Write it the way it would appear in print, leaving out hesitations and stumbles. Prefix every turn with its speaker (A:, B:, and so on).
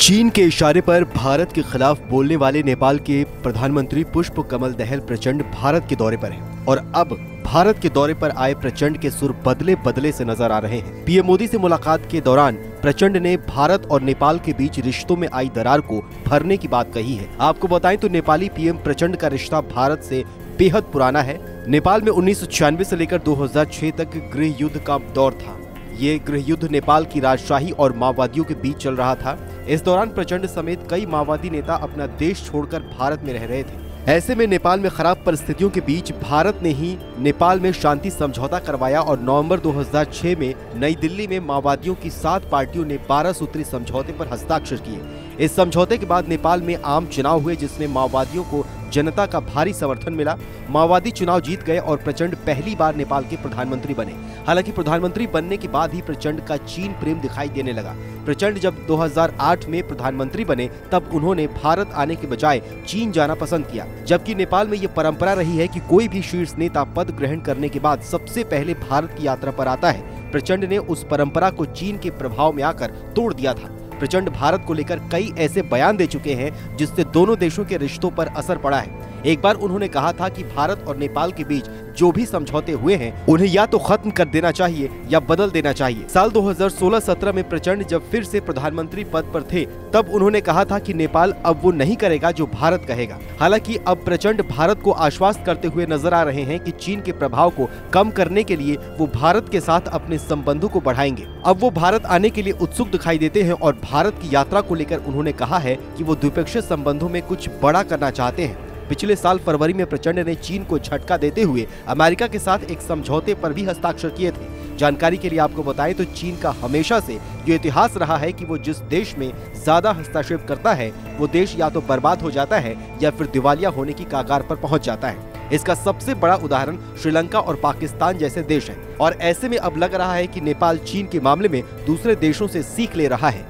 A: चीन के इशारे पर भारत के खिलाफ बोलने वाले नेपाल के प्रधानमंत्री पुष्प कमल दहल प्रचंड भारत के दौरे पर हैं और अब भारत के दौरे पर आए प्रचंड के सुर बदले बदले से नजर आ रहे हैं। पीएम मोदी से मुलाकात के दौरान प्रचंड ने भारत और नेपाल के बीच रिश्तों में आई दरार को भरने की बात कही है। आपको बताएं तो नेपाली पीएम प्रचंड का रिश्ता भारत से बेहद पुराना है। नेपाल में 1996 से लेकर 2006 तक गृह युद्ध का दौर था। ये गृह युद्ध नेपाल की राजशाही और माओवादियों के बीच चल रहा था। इस दौरान प्रचंड समेत कई माओवादी नेता अपना देश छोड़कर भारत में रह रहे थे। ऐसे में नेपाल में खराब परिस्थितियों के बीच भारत ने ही नेपाल में शांति समझौता करवाया और नवंबर 2006 में नई दिल्ली में माओवादियों की 7 पार्टियों ने 12 सूत्री समझौते पर हस्ताक्षर किए। इस समझौते के बाद नेपाल में आम चुनाव हुए जिसमें माओवादियों को जनता का भारी समर्थन मिला। माओवादी चुनाव जीत गए और प्रचंड पहली बार नेपाल के प्रधानमंत्री बने। हालांकि प्रधानमंत्री बनने के बाद ही प्रचंड का चीन प्रेम दिखाई देने लगा। प्रचंड जब 2008 में प्रधानमंत्री बने तब उन्होंने भारत आने के बजाय चीन जाना पसंद किया, जबकि नेपाल में ये परंपरा रही है कि कोई भी शीर्ष नेता पद ग्रहण करने के बाद सबसे पहले भारत की यात्रा पर आता है। प्रचंड ने उस परंपरा को चीन के प्रभाव में आकर तोड़ दिया था। प्रचंड भारत को लेकर कई ऐसे बयान दे चुके हैं जिससे दोनों देशों के रिश्तों पर असर पड़ा है। एक बार उन्होंने कहा था कि भारत और नेपाल के बीच जो भी समझौते हुए हैं उन्हें या तो खत्म कर देना चाहिए या बदल देना चाहिए। साल 2016-17 में प्रचंड जब फिर से प्रधानमंत्री पद पर थे तब उन्होंने कहा था कि नेपाल अब वो नहीं करेगा जो भारत कहेगा। हालांकि अब प्रचंड भारत को आश्वस्त करते हुए नजर आ रहे हैं कि चीन के प्रभाव को कम करने के लिए वो भारत के साथ अपने संबंधों को बढ़ाएंगे। अब वो भारत आने के लिए उत्सुक दिखाई देते हैं और भारत की यात्रा को लेकर उन्होंने कहा है कि वो द्विपक्षीय संबंधों में कुछ बड़ा करना चाहते हैं। पिछले साल फरवरी में प्रचंड ने चीन को झटका देते हुए अमेरिका के साथ एक समझौते पर भी हस्ताक्षर किए थे। जानकारी के लिए आपको बताएं तो चीन का हमेशा से ये इतिहास रहा है कि वो जिस देश में ज्यादा हस्तक्षेप करता है वो देश या तो बर्बाद हो जाता है या फिर दिवालिया होने की कगार पर पहुंच जाता है। इसका सबसे बड़ा उदाहरण श्रीलंका और पाकिस्तान जैसे देश हैं और ऐसे में अब लग रहा है कि नेपाल चीन के मामले में दूसरे देशों से सीख ले रहा है।